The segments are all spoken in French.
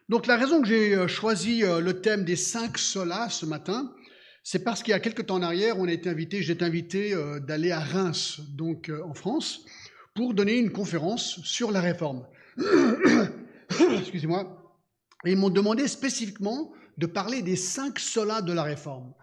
Donc la raison que j'ai choisi le thème des 5 solas ce matin, c'est parce qu'il y a quelques temps en arrière, j'étais invité d'aller à Reims, donc en France, pour donner une conférence sur la réforme. Excusez-moi. Et ils m'ont demandé spécifiquement de parler des 5 solas de la réforme.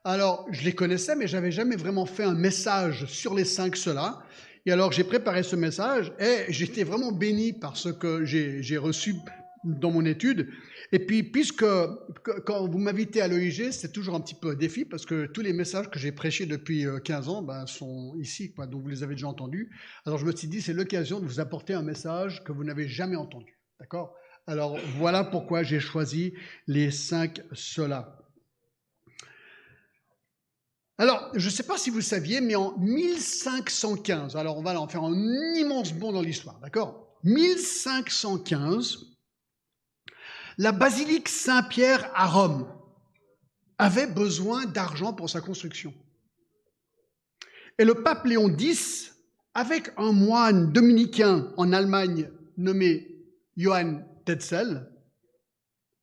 Alors, je les connaissais, mais j'avais jamais vraiment fait un message sur les 5 solas. Et alors, j'ai préparé ce message et j'étais vraiment béni par ce que j'ai reçu dans mon étude. Et puis, quand vous m'invitez à l'EIG, c'est toujours un petit peu un défi parce que tous les messages que j'ai prêchés depuis 15 ans sont ici, quoi, donc vous les avez déjà entendus. Alors, je me suis dit, c'est l'occasion de vous apporter un message que vous n'avez jamais entendu. D'accord ? Alors, voilà pourquoi j'ai choisi les 5 solas. Alors, je ne sais pas si vous saviez, mais en 1515, alors on va en faire un immense bond dans l'histoire, d'accord ? 1515, la basilique Saint-Pierre à Rome avait besoin d'argent pour sa construction. Et le pape Léon X, avec un moine dominicain en Allemagne nommé Johann Tetzel,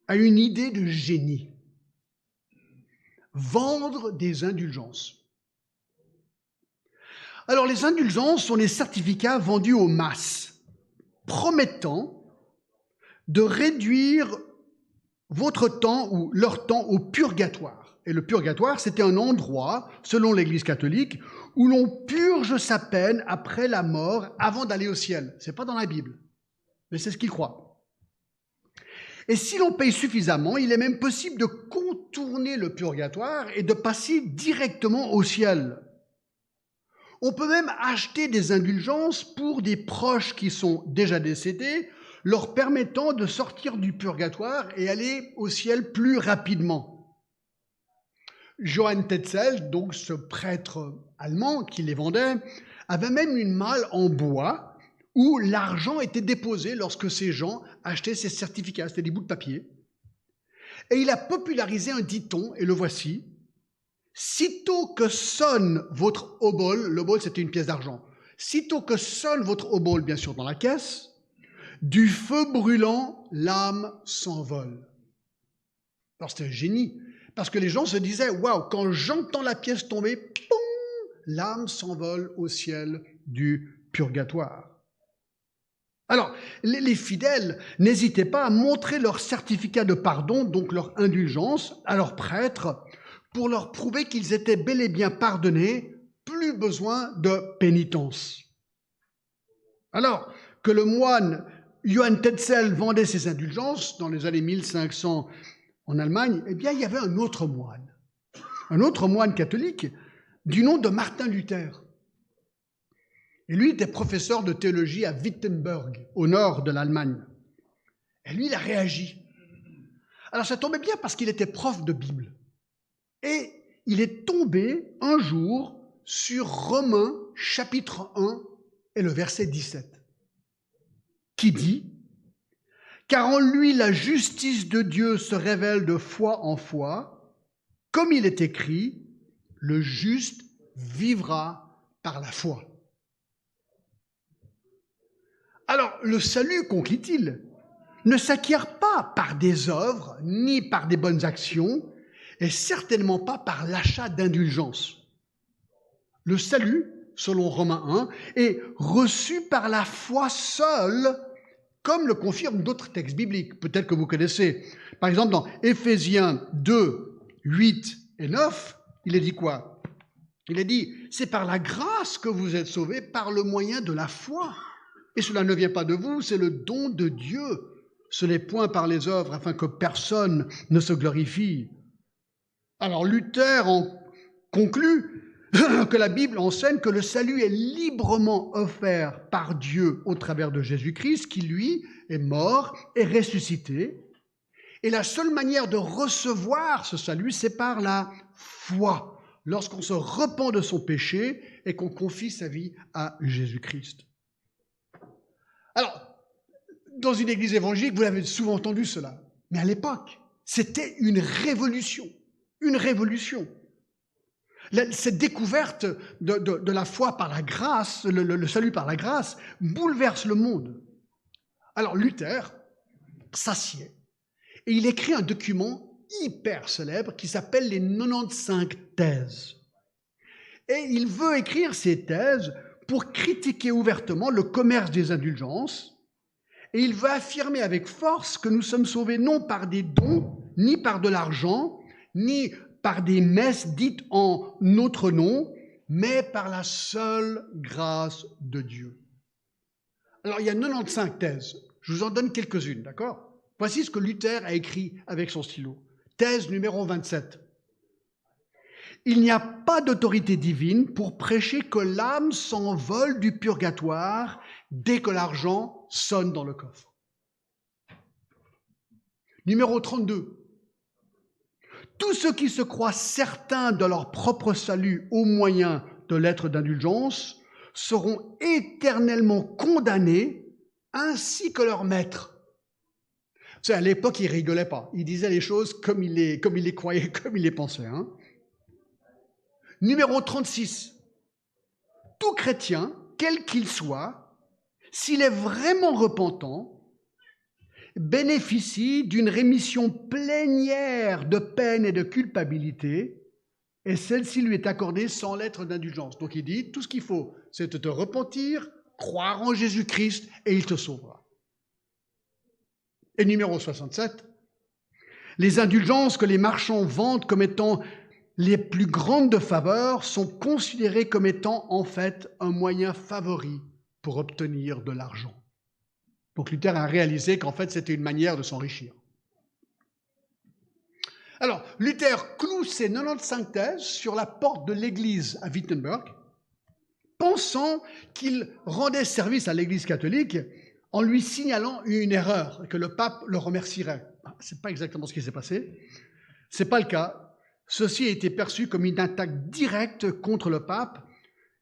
a une idée de génie. Vendre des indulgences. Alors, les indulgences sont des certificats vendus aux masses, promettant de réduire votre temps ou leur temps au purgatoire. Et le purgatoire, c'était un endroit, selon l'Église catholique, où l'on purge sa peine après la mort, avant d'aller au ciel. C'est pas dans la Bible, mais c'est ce qu'ils croient. Et si l'on paye suffisamment, il est même possible de contourner le purgatoire et de passer directement au ciel. On peut même acheter des indulgences pour des proches qui sont déjà décédés, leur permettant de sortir du purgatoire et aller au ciel plus rapidement. Johann Tetzel, donc ce prêtre allemand qui les vendait, avait même une malle en bois où l'argent était déposé lorsque ces gens achetaient ces certificats, c'était des bouts de papier. Et il a popularisé un dicton, et le voici. Sitôt que sonne votre obole, l'obole c'était une pièce d'argent, sitôt que sonne votre obole, bien sûr dans la caisse, du feu brûlant, l'âme s'envole. Alors c'était un génie, parce que les gens se disaient, waouh, quand j'entends la pièce tomber, poum, l'âme s'envole au ciel du purgatoire. Alors, les fidèles n'hésitaient pas à montrer leur certificat de pardon, donc leur indulgence, à leurs prêtres, pour leur prouver qu'ils étaient bel et bien pardonnés, plus besoin de pénitence. Alors que le moine Johann Tetzel vendait ses indulgences dans les années 1500 en Allemagne, eh bien, il y avait un autre moine catholique du nom de Martin Luther. Et lui était professeur de théologie à Wittenberg, au nord de l'Allemagne. Et lui, il a réagi. Alors ça tombait bien parce qu'il était prof de Bible. Et il est tombé un jour sur Romains chapitre 1 et le verset 17, qui dit « Car en lui la justice de Dieu se révèle de foi en foi, comme il est écrit, le juste vivra par la foi. » Alors, le salut, conclut-il, ne s'acquiert pas par des œuvres, ni par des bonnes actions, et certainement pas par l'achat d'indulgences. Le salut, selon Romains 1, est reçu par la foi seule, comme le confirment d'autres textes bibliques, peut-être que vous connaissez. Par exemple, dans Éphésiens 2, 8 et 9, il est dit quoi ? Il est dit, c'est par la grâce que vous êtes sauvés, par le moyen de la foi. Et cela ne vient pas de vous, c'est le don de Dieu. Ce n'est point par les œuvres, afin que personne ne se glorifie. Alors Luther en conclut que la Bible enseigne que le salut est librement offert par Dieu au travers de Jésus-Christ, qui lui est mort et ressuscité. Et la seule manière de recevoir ce salut, c'est par la foi, lorsqu'on se repent de son péché et qu'on confie sa vie à Jésus-Christ. Alors, dans une église évangélique, vous l'avez souvent entendu cela, mais à l'époque, c'était une révolution. Une révolution. Cette découverte de la foi par la grâce, le salut par la grâce, bouleverse le monde. Alors Luther s'assied Et il écrit un document hyper célèbre qui s'appelle les 95 thèses. Et il veut écrire ces thèses pour critiquer ouvertement le commerce des indulgences. Et il veut affirmer avec force que nous sommes sauvés non par des dons, ni par de l'argent, ni par des messes dites en notre nom, mais par la seule grâce de Dieu. Alors, il y a 95 thèses. Je vous en donne quelques-unes, d'accord? Voici ce que Luther a écrit avec son stylo. Thèse numéro 27. Il n'y a pas d'autorité divine pour prêcher que l'âme s'envole du purgatoire dès que l'argent sonne dans le coffre. Numéro 32. Tous ceux qui se croient certains de leur propre salut au moyen de lettres d'indulgence seront éternellement condamnés ainsi que leur maître. Tu sais, à l'époque, il rigolait pas. Il disait les choses comme il les croyait, comme il les pensait. Hein. Numéro 36. Tout chrétien, quel qu'il soit, s'il est vraiment repentant, bénéficie d'une rémission plénière de peine et de culpabilité, et celle-ci lui est accordée sans lettre d'indulgence. Donc il dit, tout ce qu'il faut, c'est de te repentir, croire en Jésus-Christ, et il te sauvera. Et numéro 67, les indulgences que les marchands vendent comme étant les plus grandes de faveur sont considérées comme étant en fait un moyen favori pour obtenir de l'argent. Donc Luther a réalisé qu'en fait c'était une manière de s'enrichir. Alors, Luther cloue ses 95 thèses sur la porte de l'église à Wittenberg, pensant qu'il rendait service à l'église catholique en lui signalant une erreur et que le pape le remercierait. Ce n'est pas exactement ce qui s'est passé. Ce n'est pas le cas. Ceci a été perçu comme une attaque directe contre le pape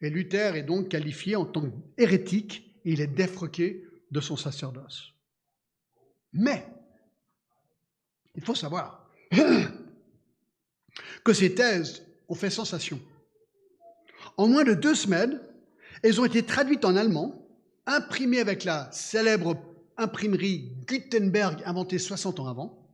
et Luther est donc qualifié en tant qu'hérétique et il est défroqué de son sacerdoce. Mais, il faut savoir que ces thèses ont fait sensation. En moins de 2 semaines, elles ont été traduites en allemand, imprimées avec la célèbre imprimerie Gutenberg inventée 60 ans avant,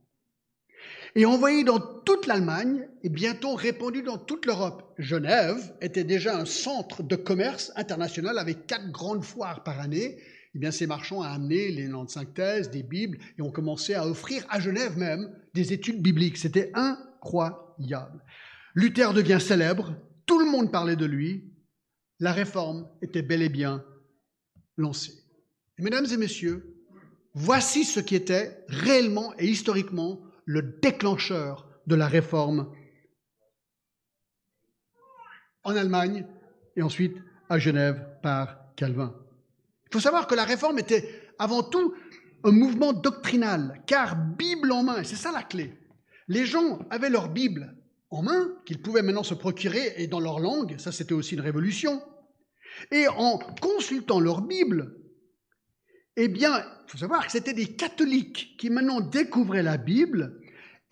et envoyées dans toute l'Allemagne et bientôt répandues dans toute l'Europe. Genève était déjà un centre de commerce international avec 4 grandes foires par année. Eh bien, ces marchands ont amené les 95 thèses, des Bibles, et ont commencé à offrir à Genève même des études bibliques. C'était incroyable. Luther devient célèbre, tout le monde parlait de lui, la réforme était bel et bien lancée. Et mesdames et messieurs, voici ce qui était réellement et historiquement le déclencheur de la réforme en Allemagne et ensuite à Genève par Calvin. Il faut savoir que la réforme était avant tout un mouvement doctrinal, car Bible en main, et c'est ça la clé. Les gens avaient leur Bible en main, qu'ils pouvaient maintenant se procurer, et dans leur langue, ça c'était aussi une révolution. Et en consultant leur Bible, eh bien, il faut savoir que c'était des catholiques qui maintenant découvraient la Bible,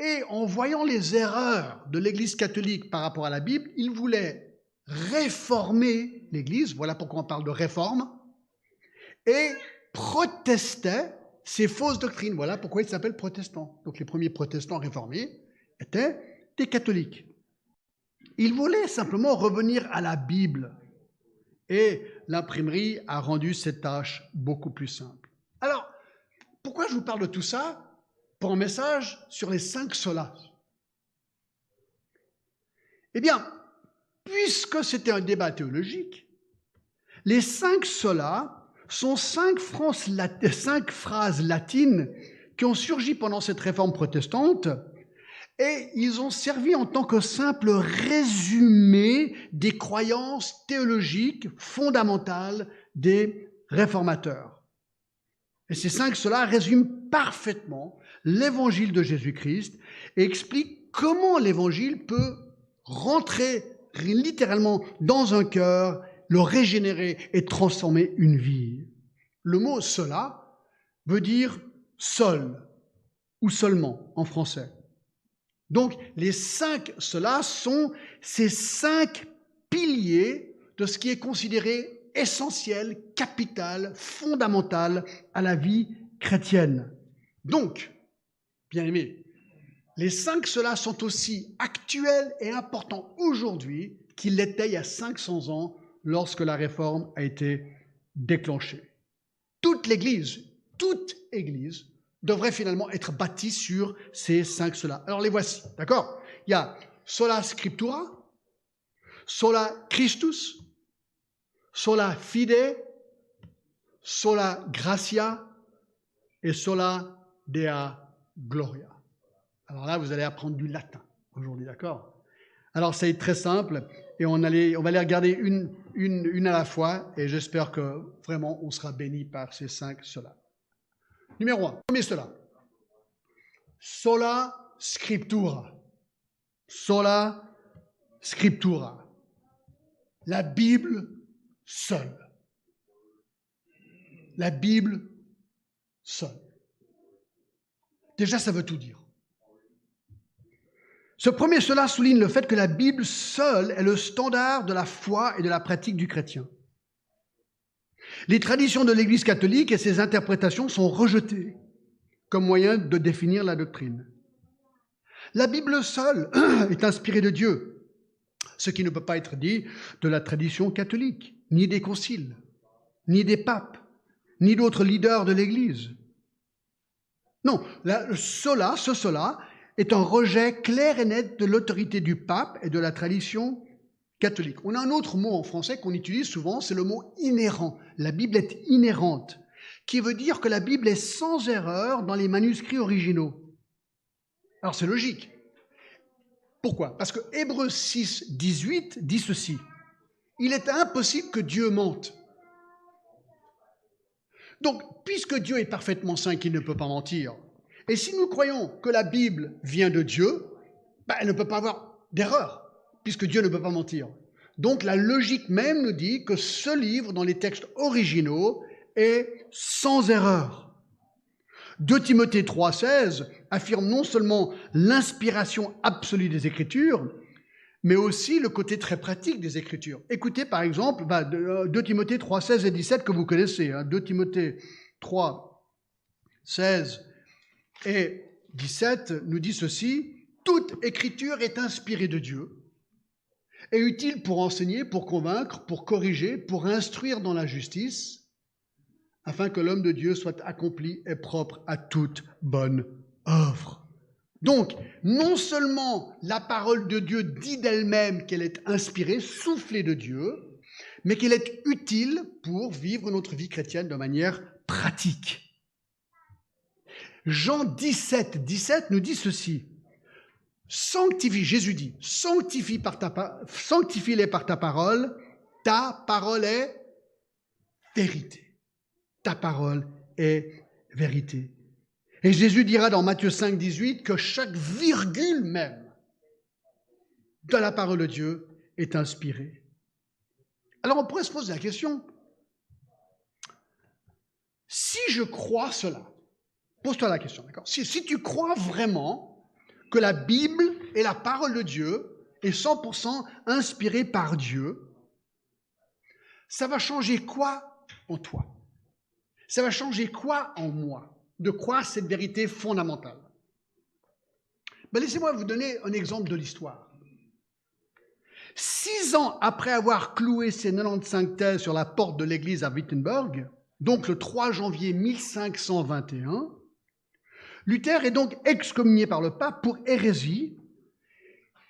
et en voyant les erreurs de l'Église catholique par rapport à la Bible, ils voulaient réformer l'Église, voilà pourquoi on parle de réforme, et protestaient ces fausses doctrines. Voilà pourquoi ils s'appellent protestants. Donc les premiers protestants réformés étaient des catholiques. Ils voulaient simplement revenir à la Bible. Et l'imprimerie a rendu cette tâche beaucoup plus simple. Alors, pourquoi je vous parle de tout ça? Pour un message sur les 5 solas. Eh bien, puisque c'était un débat théologique, les 5 solas sont 5 phrases latines qui ont surgi pendant cette réforme protestante et ils ont servi en tant que simple résumé des croyances théologiques fondamentales des réformateurs. Et ces 5 solas résument parfaitement l'évangile de Jésus-Christ et expliquent comment l'évangile peut rentrer littéralement dans un cœur, le régénérer et transformer une vie. Le mot « cela » veut dire « seul » ou « seulement » en français. Donc, les 5 cela sont ces 5 piliers de ce qui est considéré essentiel, capital, fondamental à la vie chrétienne. Donc, Bien aimés, les 5 cela sont aussi actuels et importants aujourd'hui qu'ils l'étaient il y a 500 ans lorsque la réforme a été déclenchée. Toute Église devrait finalement être bâtie sur ces 5 cela. Alors les voici, d'accord? Il y a sola scriptura, sola Christus, sola fide, sola gratia et sola Dea gloria. Alors là, vous allez apprendre du latin aujourd'hui, d'accord? Alors c'est très simple et on va les regarder une à la fois et j'espère que vraiment on sera béni par ces 5 cela. Numéro 1, premier cela. Sola scriptura. Sola scriptura. La Bible seule. La Bible seule. Déjà, ça veut tout dire. Ce premier cela souligne le fait que la Bible seule est le standard de la foi et de la pratique du chrétien. Les traditions de l'Église catholique et ses interprétations sont rejetées comme moyen de définir la doctrine. La Bible seule est inspirée de Dieu, ce qui ne peut pas être dit de la tradition catholique, ni des conciles, ni des papes, ni d'autres leaders de l'Église. Non, ce cela est un rejet clair et net de l'autorité du pape et de la tradition catholique. On a un autre mot en français qu'on utilise souvent, c'est le mot inhérent. La Bible est inhérente, qui veut dire que la Bible est sans erreur dans les manuscrits originaux. Alors c'est logique. Pourquoi? Parce que Hébreux 6, 18 dit ceci. Il est impossible que Dieu mente. Donc, puisque Dieu est parfaitement saint, qu'il ne peut pas mentir, et si nous croyons que la Bible vient de Dieu, elle ne peut pas avoir d'erreur, puisque Dieu ne peut pas mentir. Donc la logique même nous dit que ce livre, dans les textes originaux, est sans erreur. 2 Timothée 3,16 affirme non seulement l'inspiration absolue des Écritures, mais aussi le côté très pratique des Écritures. Écoutez par exemple 2 Timothée 3,16 et 17 que vous connaissez. 2 Timothée 3, 16 et 17 nous dit ceci. Toute écriture est inspirée de Dieu, est utile pour enseigner, pour convaincre, pour corriger, pour instruire dans la justice, afin que l'homme de Dieu soit accompli et propre à toute bonne œuvre. Donc, non seulement la parole de Dieu dit d'elle-même qu'elle est inspirée, soufflée de Dieu, mais qu'elle est utile pour vivre notre vie chrétienne de manière pratique. Jean 17, 17 nous dit ceci. Sanctifie, Jésus dit, sanctifie-les par ta parole est vérité. Ta parole est vérité. Et Jésus dira dans Matthieu 5, 18 que chaque virgule même de la parole de Dieu est inspirée. Alors on pourrait se poser la question, si je crois cela, pose-toi la question, d'accord? Si tu crois vraiment que la Bible est la parole de Dieu, est 100% inspirée par Dieu, ça va changer quoi en toi? Ça va changer quoi en moi? De croire cette vérité fondamentale? Laissez-moi vous donner un exemple de l'histoire. 6 ans après avoir cloué ses 95 thèses sur la porte de l'église à Wittenberg, donc le 3 janvier 1521, Luther est donc excommunié par le pape pour hérésie.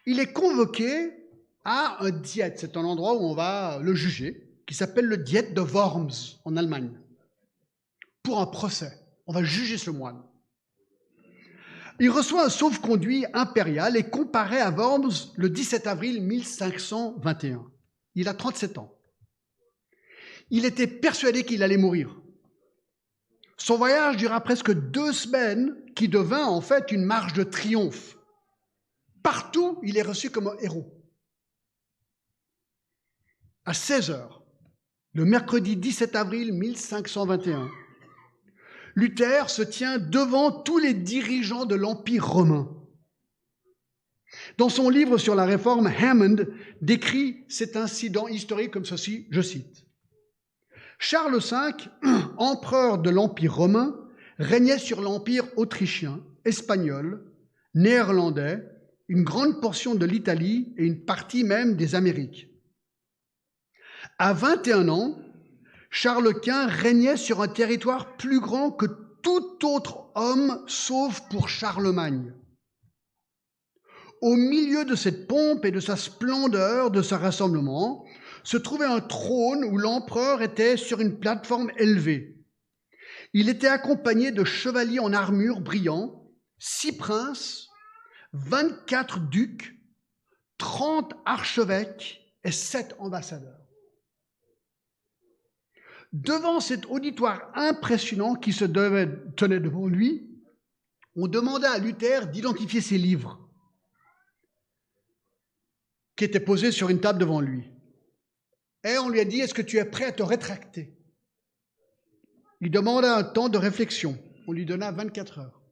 Il est convoqué à un diet, c'est un endroit où on va le juger, qui s'appelle le diet de Worms en Allemagne, pour un procès. On va juger ce moine. Il reçoit un sauf-conduit impérial et comparé à Worms le 17 avril 1521. Il a 37 ans. Il était persuadé qu'il allait mourir. Son voyage dura presque 2 semaines, qui devint en fait une marche de triomphe. Partout, il est reçu comme un héros. À 16 heures, le mercredi 17 avril 1521, Luther se tient devant tous les dirigeants de l'Empire romain. Dans son livre sur la réforme, Hammond décrit cet incident historique comme ceci, je cite. Charles V, empereur de l'Empire romain, régnait sur l'Empire autrichien espagnol, néerlandais, une grande portion de l'Italie et une partie même des Amériques. À 21 ans, Charles Quint régnait sur un territoire plus grand que tout autre homme, sauf pour Charlemagne. Au milieu de cette pompe et de sa splendeur, de ce rassemblement, se trouvait un trône où l'empereur était sur une plateforme élevée. Il était accompagné de chevaliers en armure brillants, 6 princes, 24 ducs, 30 archevêques et 7 ambassadeurs. Devant cet auditoire impressionnant qui se tenait devant lui, on demanda à Luther d'identifier ses livres qui étaient posés sur une table devant lui. Et on lui a dit, est-ce que tu es prêt à te rétracter? Il demanda un temps de réflexion. On lui donna 24 heures.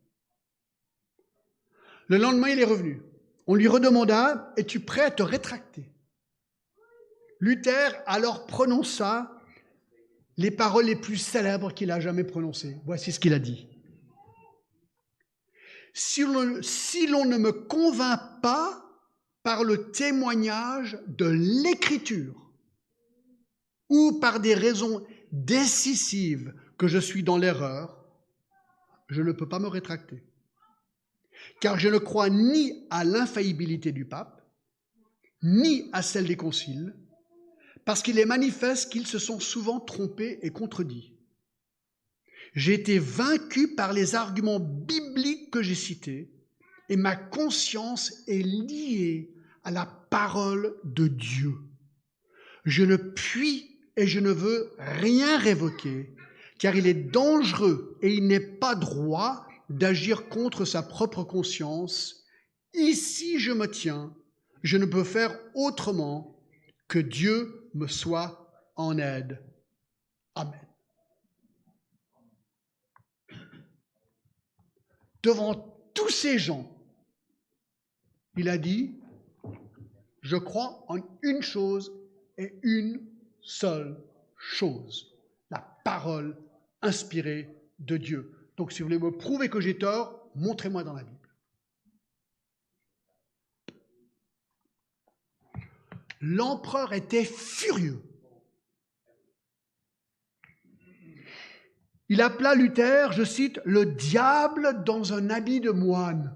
Le lendemain, il est revenu. On lui redemanda, es-tu prêt à te rétracter? Luther alors prononça les paroles les plus célèbres qu'il a jamais prononcées. Voici ce qu'il a dit. Si l'on ne me convainc pas par le témoignage de l'Écriture ou par des raisons décisives que je suis dans l'erreur, je ne peux pas me rétracter. Car je ne crois ni à l'infaillibilité du pape, ni à celle des conciles, parce qu'il est manifeste qu'ils se sont souvent trompés et contredits. J'ai été vaincu par les arguments bibliques que j'ai cités, et ma conscience est liée à la parole de Dieu. Je ne puis et je ne veux rien révoquer, car il est dangereux et il n'est pas droit d'agir contre sa propre conscience. Ici je me tiens, je ne peux faire autrement, que Dieu me soit en aide. Amen. Devant tous ces gens, il a dit, je crois en une chose et une seule chose, la parole inspirée de Dieu. Donc si vous voulez me prouver que j'ai tort, montrez-moi dans la Bible. L'empereur était furieux. Il appela Luther, je cite, le diable dans un habit de moine.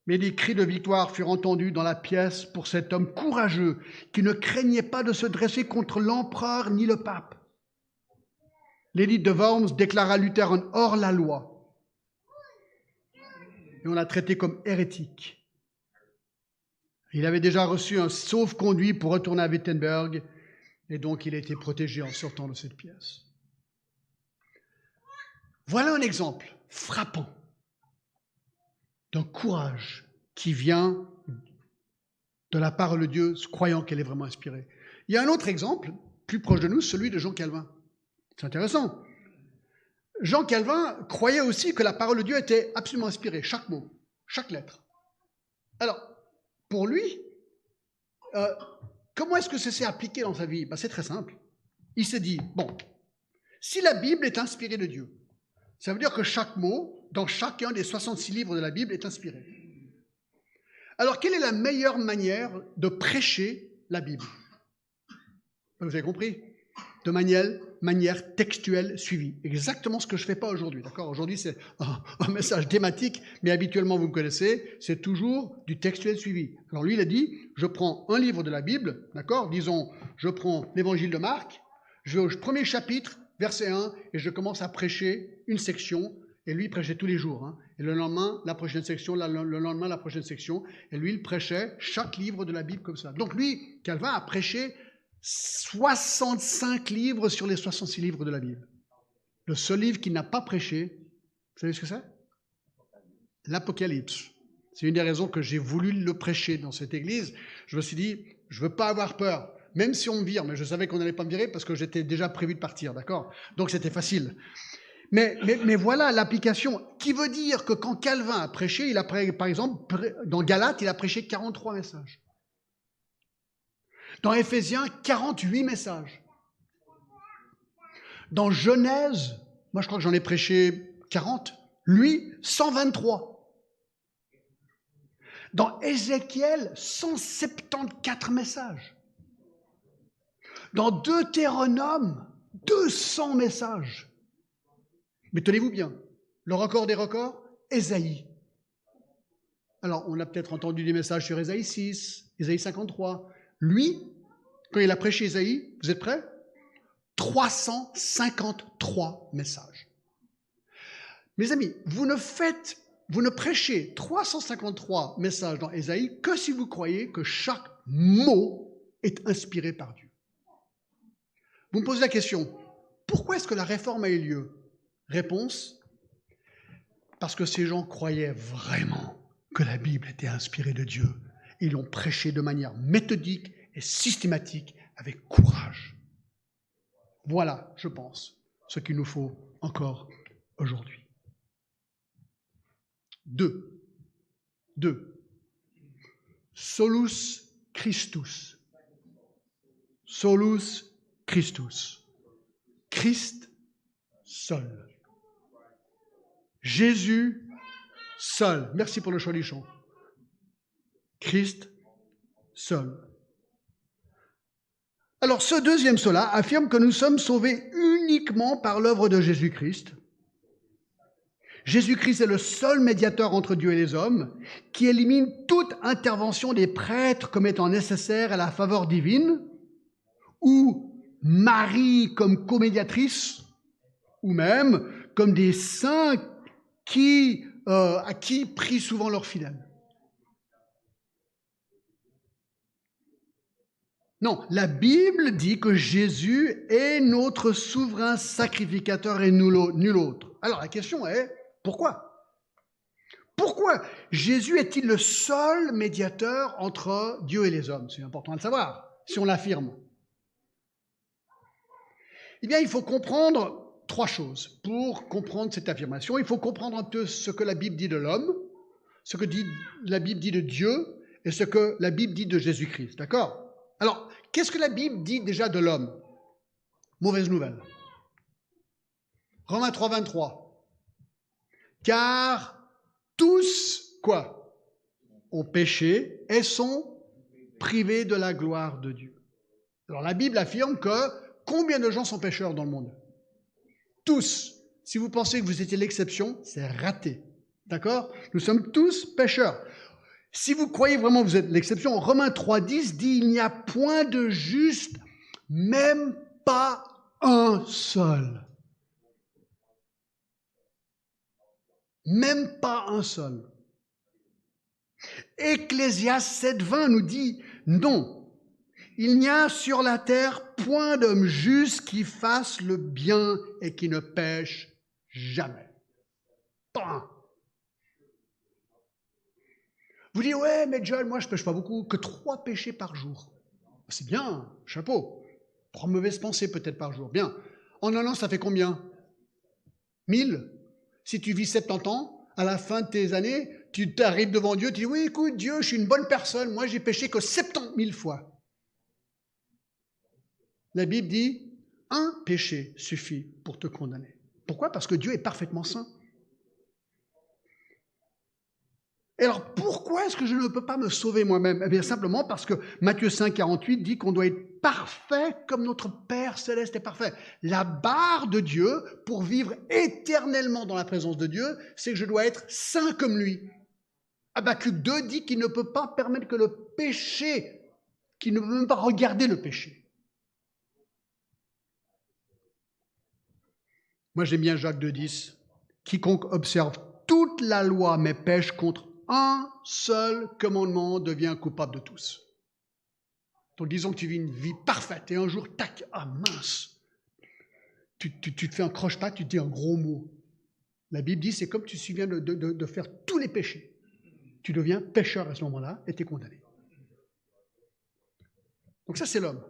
Mais des cris de victoire furent entendus dans la pièce pour cet homme courageux qui ne craignait pas de se dresser contre l'empereur ni le pape. L'édit de Worms déclara Luther un hors-la-loi et on l'a traité comme hérétique. Il avait déjà reçu un sauf-conduit pour retourner à Wittenberg et donc il a été protégé en sortant de cette pièce. Voilà un exemple frappant d'un courage qui vient de la parole de Dieu, croyant qu'elle est vraiment inspirée. Il y a un autre exemple, plus proche de nous, celui de Jean Calvin. C'est intéressant. Jean Calvin croyait aussi que la parole de Dieu était absolument inspirée, chaque mot, chaque lettre. Alors, pour lui, comment est-ce que ça s'est appliqué dans sa vie? C'est très simple. Il s'est dit, bon, si la Bible est inspirée de Dieu, ça veut dire que chaque mot, dans chacun des 66 livres de la Bible, est inspiré. Alors, quelle est la meilleure manière de prêcher la Bible? Vous avez compris? De manière textuelle suivie. Exactement ce que je ne fais pas aujourd'hui, d'accord? Aujourd'hui, c'est un message thématique, mais habituellement, vous me connaissez, c'est toujours du textuel suivi. Alors lui, il a dit, je prends un livre de la Bible, d'accord? Disons, je prends l'évangile de Marc, je vais au premier chapitre, verset 1, et je commence à prêcher une section, et lui, il prêchait tous les jours, hein. Et le lendemain, la prochaine section, le lendemain, la prochaine section, et lui, il prêchait chaque livre de la Bible comme ça. Donc lui, Calvin a prêché 65 livres sur les 66 livres de la Bible. Le seul livre qu'il n'a pas prêché, vous savez ce que c'est? L'Apocalypse. C'est une des raisons que j'ai voulu le prêcher dans cette église. Je me suis dit, je ne veux pas avoir peur, même si on me vire, mais je savais qu'on n'allait pas me virer parce que j'étais déjà prévu de partir, d'accord? Donc c'était facile. Mais voilà l'application, qui veut dire que quand Calvin a prêché, il a, par exemple, dans Galates, il a prêché 43 messages. Dans Éphésiens, 48 messages. Dans Genèse, moi je crois que j'en ai prêché 40, lui, 123. Dans Ézéchiel, 174 messages. Dans Deutéronome, 200 messages. Mais tenez-vous bien, le record des records, Ésaïe. Alors, on a peut-être entendu des messages sur Ésaïe 6, Ésaïe 53. Lui, quand il a prêché Ésaïe, vous êtes prêts? 353 messages. Mes amis, vous ne prêchez 353 messages dans Ésaïe que si vous croyez que chaque mot est inspiré par Dieu. Vous me posez la question, pourquoi est-ce que la réforme a eu lieu? Réponse, parce que ces gens croyaient vraiment que la Bible était inspirée de Dieu. Ils l'ont prêchée de manière méthodique et systématique, avec courage. Voilà, je pense, ce qu'il nous faut encore aujourd'hui. 2. Solus Christus. Solus Christus. Christ seul. Jésus seul. Merci pour le choix du chant. Christ seul. Alors, ce deuxième sola affirme que nous sommes sauvés uniquement par l'œuvre de Jésus-Christ. Jésus-Christ est le seul médiateur entre Dieu et les hommes qui élimine toute intervention des prêtres comme étant nécessaire à la faveur divine, ou Marie comme comédiatrice, ou même comme des saints à qui prient souvent leurs fidèles. Non, la Bible dit que Jésus est notre souverain sacrificateur et nul autre. Alors la question est, pourquoi? Pourquoi Jésus est-il le seul médiateur entre Dieu et les hommes? C'est important de le savoir, si on l'affirme. Eh bien, il faut comprendre 3 choses pour comprendre cette affirmation. Il faut comprendre un peu ce que la Bible dit de l'homme, ce que la Bible dit de Dieu et ce que la Bible dit de Jésus-Christ. D'accord? Alors, qu'est-ce que la Bible dit déjà de l'homme? Mauvaise nouvelle. Romains 3, 23. Car tous, quoi? Ont péché et sont privés de la gloire de Dieu. Alors la Bible affirme que combien de gens sont pécheurs dans le monde? Tous. Si vous pensez que vous étiez l'exception, c'est raté. D'accord? Nous sommes tous pécheurs. Si vous croyez vraiment que vous êtes l'exception, Romains 3,10 dit « Il n'y a point de juste, même pas un seul. » Même pas un seul. Ecclésiaste 7,20 nous dit « Non, il n'y a sur la terre point d'homme juste qui fasse le bien et qui ne pêche jamais. » Pas un. Vous dites, ouais, mais John, moi je ne pêche pas beaucoup, que 3 péchés par jour. C'est bien, chapeau. 3 mauvaises pensées peut-être par jour. Bien. En un an, ça fait combien? 1000. Si tu vis 70 ans, à la fin de tes années, tu t'arrives devant Dieu, tu dis, oui, écoute, Dieu, je suis une bonne personne, moi j'ai péché que 70 000 fois. La Bible dit, un péché suffit pour te condamner. Pourquoi? Parce que Dieu est parfaitement saint. Et alors, pourquoi est-ce que je ne peux pas me sauver moi-même? Eh bien, simplement parce que Matthieu 5, 48 dit qu'on doit être parfait comme notre Père céleste est parfait. La barre de Dieu pour vivre éternellement dans la présence de Dieu, c'est que je dois être saint comme lui. Habakkuk 2 dit qu'il ne peut pas permettre que le péché, qu'il ne peut même pas regarder le péché. Moi, j'aime bien Jacques 2,10. Quiconque observe toute la loi mais pêche contre un seul commandement devient coupable de tous. Donc disons que tu vis une vie parfaite et un jour, tac, ah mince, tu te fais un croche-patte, tu te dis un gros mot. La Bible dit c'est comme tu viens de faire tous les péchés. Tu deviens pécheur à ce moment-là et tu es condamné. Donc ça c'est l'homme.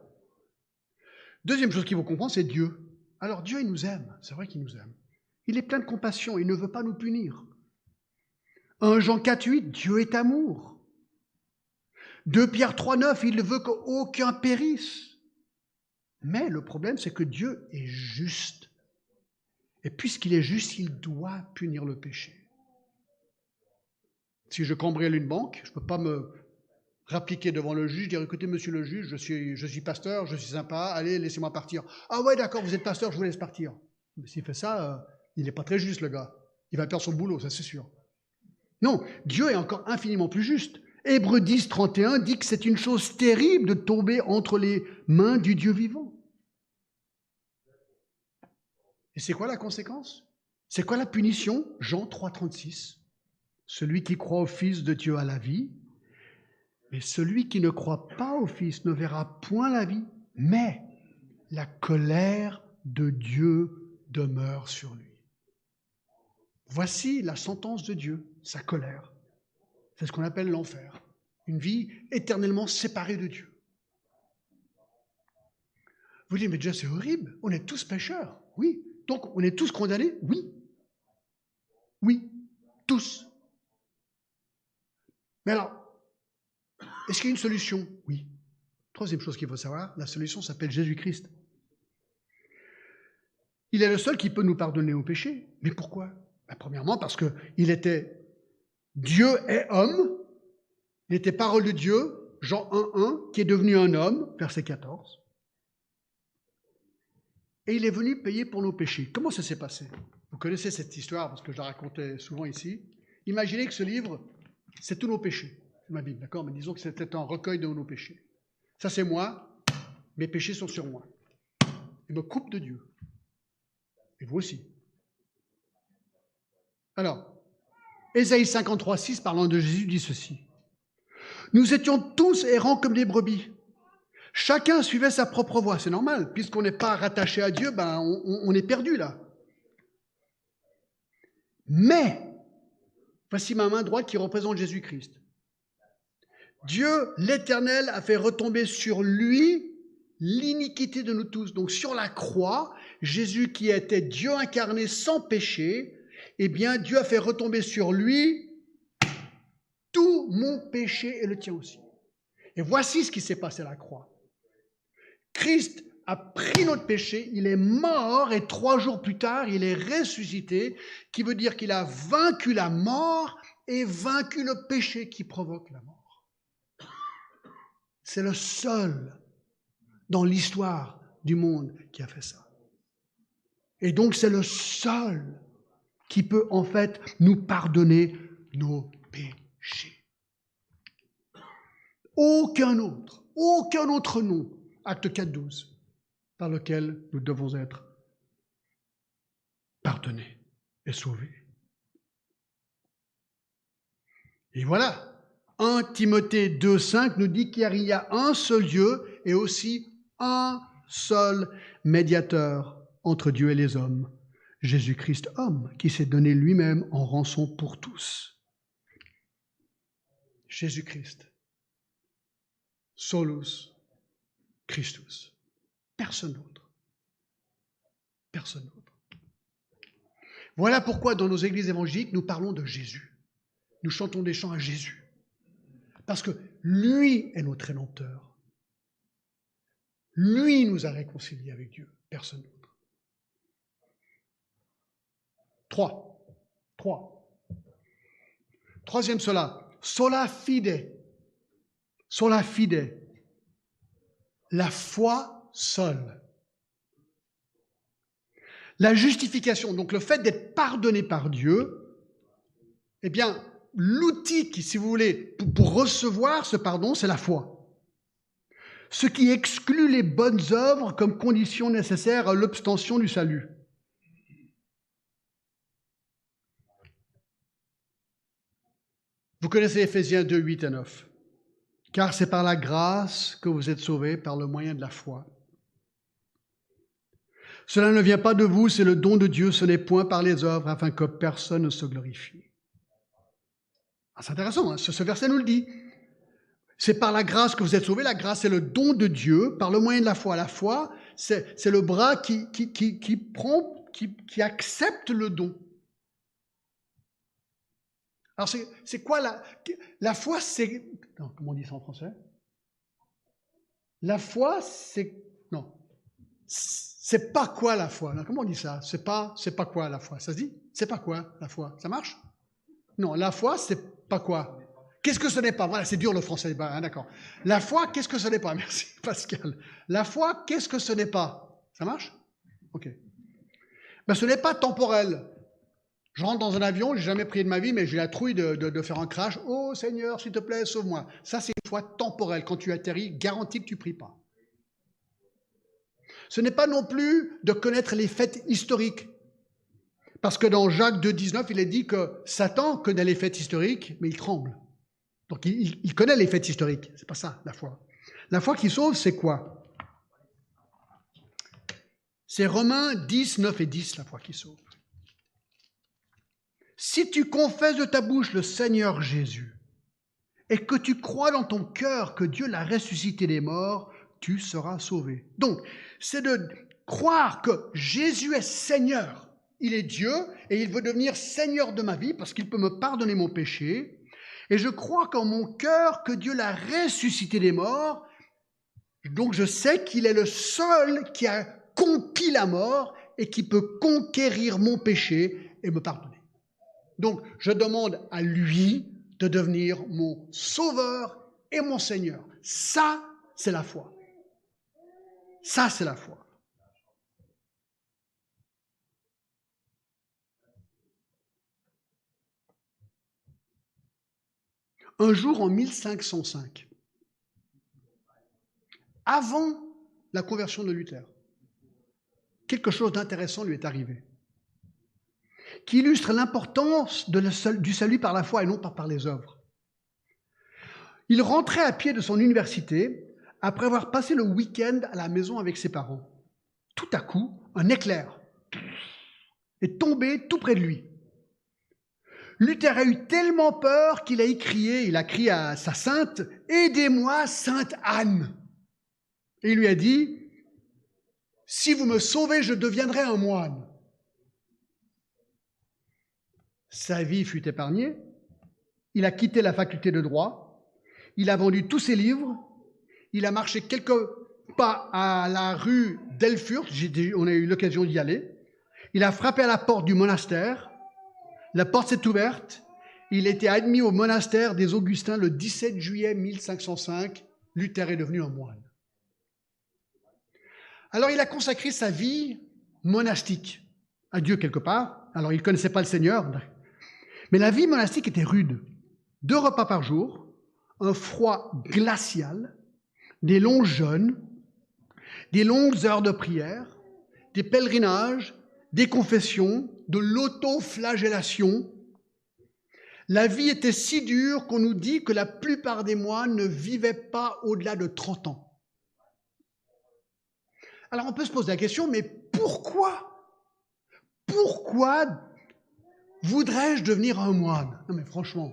Deuxième chose qu'il faut comprendre, c'est Dieu. Alors Dieu il nous aime, c'est vrai qu'il nous aime. Il est plein de compassion, il ne veut pas nous punir. 1 Jean 4,8, Dieu est amour. 2 Pierre 3,9, il ne veut qu'aucun périsse. Mais le problème, c'est que Dieu est juste. Et puisqu'il est juste, il doit punir le péché. Si je cambriole une banque, je ne peux pas me rappliquer devant le juge, dire écoutez, monsieur le juge, je suis pasteur, je suis sympa, allez, laissez-moi partir. Ah ouais, d'accord, vous êtes pasteur, je vous laisse partir. Mais s'il fait ça, il n'est pas très juste, le gars. Il va perdre son boulot, ça c'est sûr. Non, Dieu est encore infiniment plus juste. Hébreux 10, 31 dit que c'est une chose terrible de tomber entre les mains du Dieu vivant. Et c'est quoi la conséquence? C'est quoi la punition? Jean 3, 36. Celui qui croit au Fils de Dieu a la vie, mais celui qui ne croit pas au Fils ne verra point la vie, mais la colère de Dieu demeure sur lui. Voici la sentence de Dieu, sa colère. C'est ce qu'on appelle l'enfer. Une vie éternellement séparée de Dieu. Vous dites, mais déjà c'est horrible, on est tous pécheurs. Oui. Donc on est tous condamnés? Oui. Oui, tous. Mais alors, est-ce qu'il y a une solution? Oui. Troisième chose qu'il faut savoir, la solution s'appelle Jésus-Christ. Il est le seul qui peut nous pardonner nos péchés. Mais pourquoi? Premièrement, parce qu'il était Dieu et homme. Il était parole de Dieu, Jean 1, qui est devenu un homme, verset 14. Et il est venu payer pour nos péchés. Comment ça s'est passé? Vous connaissez cette histoire, parce que je la racontais souvent ici. Imaginez que ce livre, c'est tous nos péchés. C'est ma Bible, d'accord? Mais disons que c'était un recueil de nos péchés. Ça, c'est moi. Mes péchés sont sur moi. Ils me coupent de Dieu. Et vous aussi. Alors, Ésaïe 53, 6, parlant de Jésus, dit ceci. Nous étions tous errants comme des brebis. Chacun suivait sa propre voie. C'est normal. Puisqu'on n'est pas rattaché à Dieu, on est perdu là. Mais, voici ma main droite qui représente Jésus-Christ. Dieu, l'Éternel, a fait retomber sur lui l'iniquité de nous tous. Donc sur la croix, Jésus qui était Dieu incarné sans péché, eh bien Dieu a fait retomber sur lui tout mon péché et le tien aussi. Et voici ce qui s'est passé à la croix. Christ a pris notre péché, il est mort et 3 jours plus tard, il est ressuscité, qui veut dire qu'il a vaincu la mort et vaincu le péché qui provoque la mort. C'est le seul dans l'histoire du monde qui a fait ça. Et donc c'est le seul qui peut en fait nous pardonner nos péchés. Aucun autre nom, acte 4.12, par lequel nous devons être pardonnés et sauvés. Et voilà, 1 Timothée 2.5 nous dit qu'il y a un seul Dieu et aussi un seul médiateur entre Dieu et les hommes, Jésus-Christ homme, qui s'est donné lui-même en rançon pour tous. Jésus-Christ, solus Christus. Personne d'autre. Personne d'autre. Voilà pourquoi dans nos églises évangéliques, nous parlons de Jésus. Nous chantons des chants à Jésus. Parce que lui est notre Rédempteur. Lui nous a réconciliés avec Dieu. Personne d'autre. 3. Troisième sola. Sola fide. Sola fide. La foi seule. La justification, donc le fait d'être pardonné par Dieu, eh bien, l'outil qui, si vous voulez, pour recevoir ce pardon, c'est la foi. Ce qui exclut les bonnes œuvres comme condition nécessaire à l'obtention du salut. Vous connaissez Éphésiens 2, 8 et 9. Car c'est par la grâce que vous êtes sauvés, par le moyen de la foi. Cela ne vient pas de vous, c'est le don de Dieu, ce n'est point par les œuvres, afin que personne ne se glorifie. Ah, c'est intéressant, hein, ce verset nous le dit. C'est par la grâce que vous êtes sauvés. La grâce, c'est le don de Dieu par le moyen de la foi. La foi, c'est le bras qui accepte le don. Alors, c'est quoi la foi? C'est... Non, comment on dit ça en français? La foi, c'est C'est pas quoi la foi? Non, comment on dit ça? C'est pas quoi la foi? Ça se dit? C'est pas quoi la foi? Ça marche? Non, la foi, c'est pas quoi? Qu'est-ce que ce n'est pas? Voilà, c'est dur le français, d'accord. La foi, qu'est-ce que ce n'est pas? Merci Pascal. La foi, qu'est-ce que ce n'est pas? Ça marche? Ok. Ben, ce n'est pas temporel. Je rentre dans un avion, j'ai jamais prié de ma vie, mais j'ai la trouille de faire un crash. Oh Seigneur, s'il te plaît, sauve-moi. Ça, c'est une foi temporelle. Quand tu atterris, garanti que tu pries pas. Ce n'est pas non plus de connaître les faits historiques. Parce que dans Jacques 2,19, il est dit que Satan connaît les faits historiques, mais il tremble. Donc il connaît les faits historiques. C'est pas ça, la foi. La foi qui sauve, c'est quoi? C'est Romains 10, 9 et 10, la foi qui sauve. Si tu confesses de ta bouche le Seigneur Jésus et que tu crois dans ton cœur que Dieu l'a ressuscité des morts, tu seras sauvé. Donc, c'est de croire que Jésus est Seigneur. Il est Dieu et il veut devenir Seigneur de ma vie parce qu'il peut me pardonner mon péché. Et je crois qu'en mon cœur que Dieu l'a ressuscité des morts. Donc, je sais qu'il est le seul qui a conquis la mort et qui peut conquérir mon péché et me pardonner. Donc, je demande à lui de devenir mon sauveur et mon Seigneur. Ça, c'est la foi. Ça, c'est la foi. Un jour, en 1505, avant la conversion de Luther, quelque chose d'intéressant lui est arrivé, qui illustre l'importance du salut par la foi et non pas par les œuvres. Il rentrait à pied de son université après avoir passé le week-end à la maison avec ses parents. Tout à coup, un éclair est tombé tout près de lui. Luther a eu tellement peur qu'il a crié à sa sainte « Aidez-moi, Sainte Anne !» Et il lui a dit « Si vous me sauvez, je deviendrai un moine. » Sa vie fut épargnée, il a quitté la faculté de droit, il a vendu tous ses livres, il a marché quelques pas à la rue d'Elfurt, on a eu l'occasion d'y aller, il a frappé à la porte du monastère, la porte s'est ouverte, il était admis au monastère des Augustins le 17 juillet 1505, Luther est devenu un moine. Alors il a consacré sa vie monastique à Dieu quelque part, alors il ne connaissait pas le Seigneur, mais la vie monastique était rude. 2 repas par jour, un froid glacial, des longs jeûnes, des longues heures de prière, des pèlerinages, des confessions, de l'autoflagellation. La vie était si dure qu'on nous dit que la plupart des moines ne vivaient pas au-delà de 30 ans. Alors on peut se poser la question, mais pourquoi voudrais-je devenir un moine? Non mais franchement,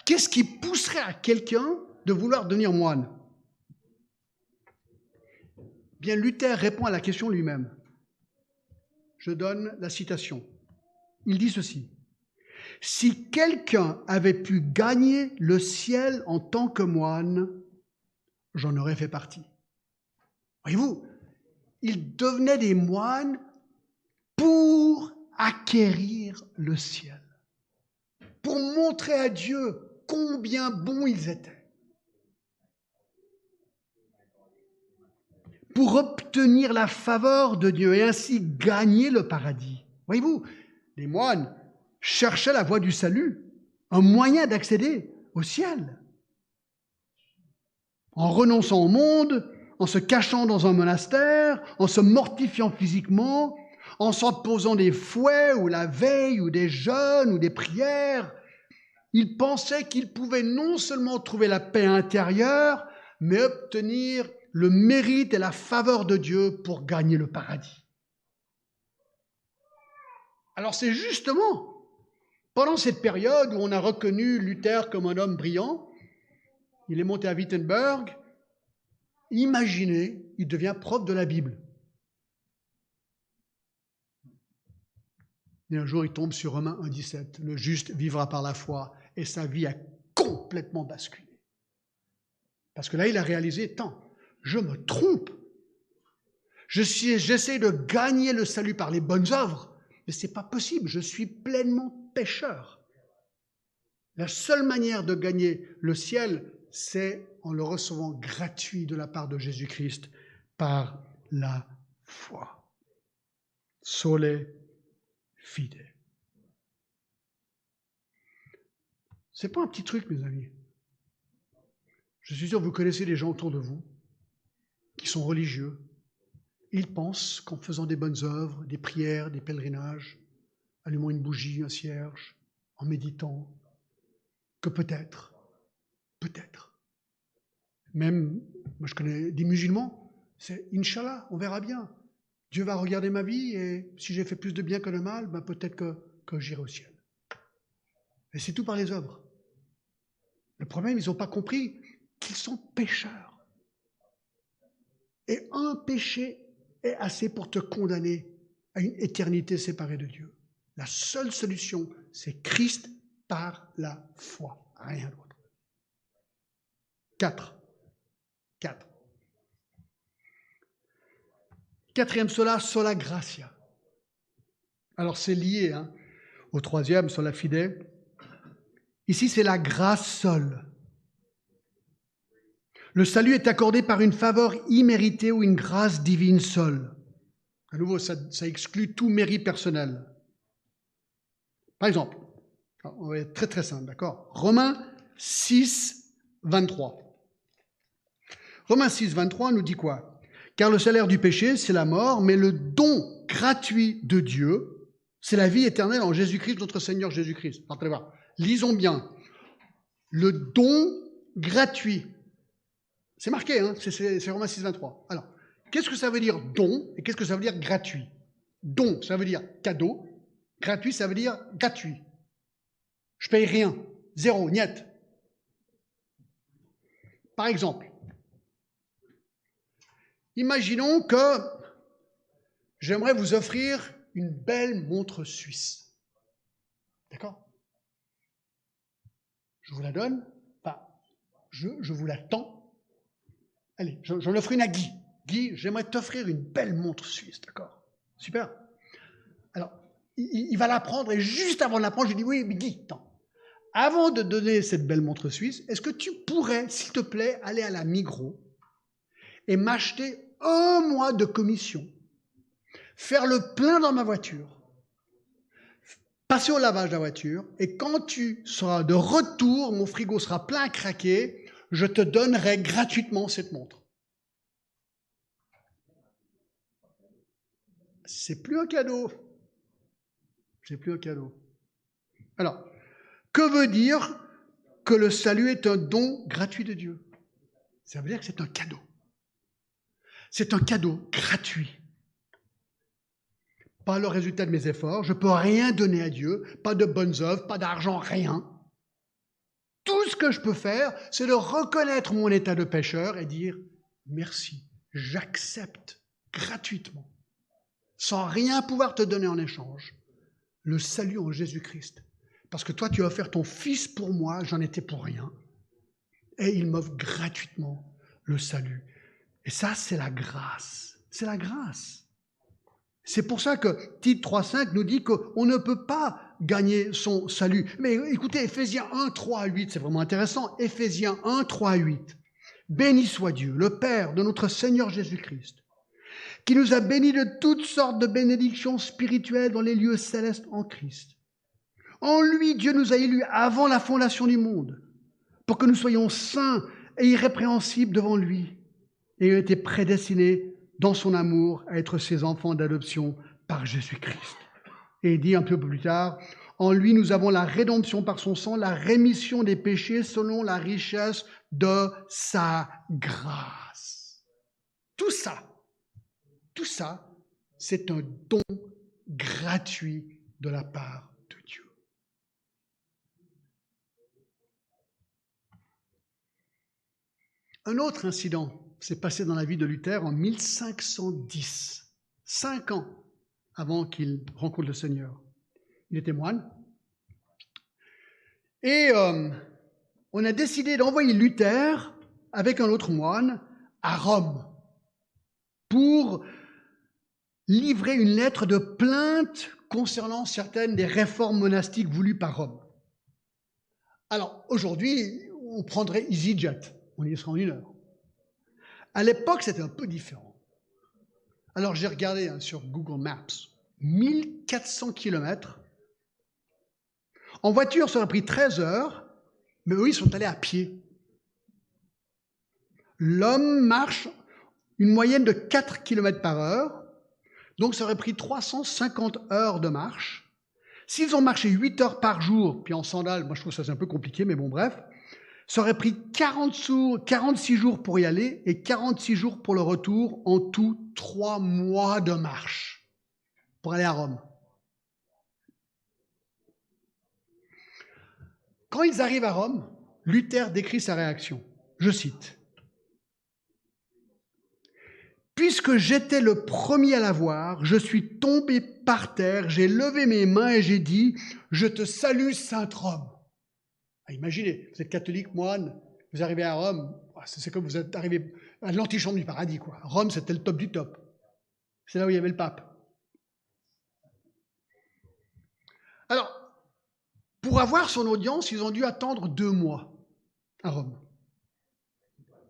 qu'est-ce qui pousserait à quelqu'un de vouloir devenir moine? Bien, Luther répond à la question lui-même. Je donne la citation. Il dit ceci. « Si quelqu'un avait pu gagner le ciel en tant que moine, j'en aurais fait partie. » Voyez-vous, ils devenaient des moines pour acquérir le ciel, pour montrer à Dieu combien bons ils étaient, pour obtenir la faveur de Dieu et ainsi gagner le paradis. Voyez-vous, les moines cherchaient la voie du salut, un moyen d'accéder au ciel. En renonçant au monde, en se cachant dans un monastère, en se mortifiant physiquement, en s'en posant des fouets ou la veille ou des jeûnes ou des prières, ils pensaient qu'ils pouvaient non seulement trouver la paix intérieure, mais obtenir le mérite et la faveur de Dieu pour gagner le paradis. Alors c'est justement pendant cette période où on a reconnu Luther comme un homme brillant, il est monté à Wittenberg, imaginez, il devient prof de la Bible. Et un jour, il tombe sur Romains 1,17, le juste vivra par la foi, et sa vie a complètement basculé. Parce que là, il a réalisé, tant, je me trompe. J'essaie de gagner le salut par les bonnes œuvres, mais ce n'est pas possible, je suis pleinement pécheur. La seule manière de gagner le ciel, c'est en le recevant gratuit de la part de Jésus-Christ par la foi. Sole fide. Ce n'est pas un petit truc, mes amis. Je suis sûr que vous connaissez des gens autour de vous qui sont religieux. Ils pensent qu'en faisant des bonnes œuvres, des prières, des pèlerinages, allumant une bougie, un cierge, en méditant, que peut-être, même, moi je connais des musulmans, c'est Inch'Allah, on verra bien. Dieu va regarder ma vie et si j'ai fait plus de bien que de mal, ben peut-être que j'irai au ciel. Et c'est tout par les œuvres. Le problème, ils n'ont pas compris qu'ils sont pécheurs. Et un péché est assez pour te condamner à une éternité séparée de Dieu. La seule solution, c'est Christ par la foi, rien d'autre. 4. Quatrième sola gratia. Alors c'est lié au troisième, sola fide. Ici, c'est la grâce seule. Le salut est accordé par une faveur imméritée ou une grâce divine seule. À nouveau, ça exclut tout mérite personnel. Par exemple, on va être très très simple, d'accord ? Romains 6, 23. Romains 6, 23 nous dit quoi ? Car le salaire du péché, c'est la mort, mais le don gratuit de Dieu, c'est la vie éternelle en Jésus-Christ, notre Seigneur Jésus-Christ. Alors, allez voir. Lisons bien. Le don gratuit. C'est marqué, c'est Romains 6, 23. Alors, qu'est-ce que ça veut dire don et qu'est-ce que ça veut dire gratuit ? Don, ça veut dire cadeau. Gratuit, ça veut dire gratuit. Je paye rien. Zéro, niet. Par exemple, imaginons que j'aimerais vous offrir une belle montre suisse. D'accord ? Je vous la donne, je vous la tends. Allez, j'en offre une à Guy. Guy, j'aimerais t'offrir une belle montre suisse, d'accord ? Super. Alors, il va la prendre et juste avant de la prendre, je lui dis, oui, mais Guy, attends. Avant de donner cette belle montre suisse, est-ce que tu pourrais, s'il te plaît, aller à la Migros et m'acheter 1 mois de commission, faire le plein dans ma voiture, passer au lavage de la voiture, et quand tu seras de retour, mon frigo sera plein à craquer, je te donnerai gratuitement cette montre. C'est plus un cadeau. C'est plus un cadeau. Alors, que veut dire que le salut est un don gratuit de Dieu ? Ça veut dire que c'est un cadeau. C'est un cadeau gratuit. Pas le résultat de mes efforts, je ne peux rien donner à Dieu, pas de bonnes œuvres, pas d'argent, rien. Tout ce que je peux faire, c'est de reconnaître mon état de pécheur et dire merci, j'accepte gratuitement, sans rien pouvoir te donner en échange, le salut en Jésus-Christ. Parce que toi, tu as offert ton Fils pour moi, j'en étais pour rien. Et il m'offre gratuitement le salut. Et ça, c'est la grâce. C'est la grâce. C'est pour ça que Tite 3,5 nous dit qu'on ne peut pas gagner son salut. Mais écoutez, Éphésiens 1, 3 à 8, c'est vraiment intéressant. Éphésiens 1, 3 à 8. Béni soit Dieu, le Père de notre Seigneur Jésus-Christ, qui nous a bénis de toutes sortes de bénédictions spirituelles dans les lieux célestes en Christ. En lui, Dieu nous a élus avant la fondation du monde, pour que nous soyons saints et irrépréhensibles devant lui, et ayant été prédestinés dans son amour à être ses enfants d'adoption par Jésus-Christ. Et il dit un peu plus tard, en lui nous avons la rédemption par son sang, la rémission des péchés selon la richesse de sa grâce. Tout ça, c'est un don gratuit de la part de Dieu. Un autre incident s'est passé dans la vie de Luther en 1510, 5 ans avant qu'il rencontre le Seigneur. Il était moine. Et on a décidé d'envoyer Luther avec un autre moine à Rome pour livré une lettre de plainte concernant certaines des réformes monastiques voulues par Rome. Alors, aujourd'hui, on prendrait EasyJet, on y sera en 1 heure. À l'époque, c'était un peu différent. Alors, j'ai regardé sur Google Maps, 1400 km. En voiture, ça aurait pris 13 heures, mais eux, ils sont allés à pied. L'homme marche une moyenne de 4 km par heure, donc ça aurait pris 350 heures de marche. S'ils ont marché 8 heures par jour, puis en sandales, moi je trouve ça c'est un peu compliqué, mais bon bref, ça aurait pris 46 jours pour y aller et 46 jours pour le retour, en tout 3 mois de marche pour aller à Rome. Quand ils arrivent à Rome, Luther décrit sa réaction. Je cite. « Puisque j'étais le premier à la voir, je suis tombé par terre, j'ai levé mes mains et j'ai dit « Je te salue, Sainte Rome ». Imaginez, vous êtes catholique, moine, vous arrivez à Rome, c'est comme vous êtes arrivé à l'antichambre du paradis, quoi. Rome, c'était le top du top. C'est là où il y avait le pape. Alors, pour avoir son audience, ils ont dû attendre 2 mois à Rome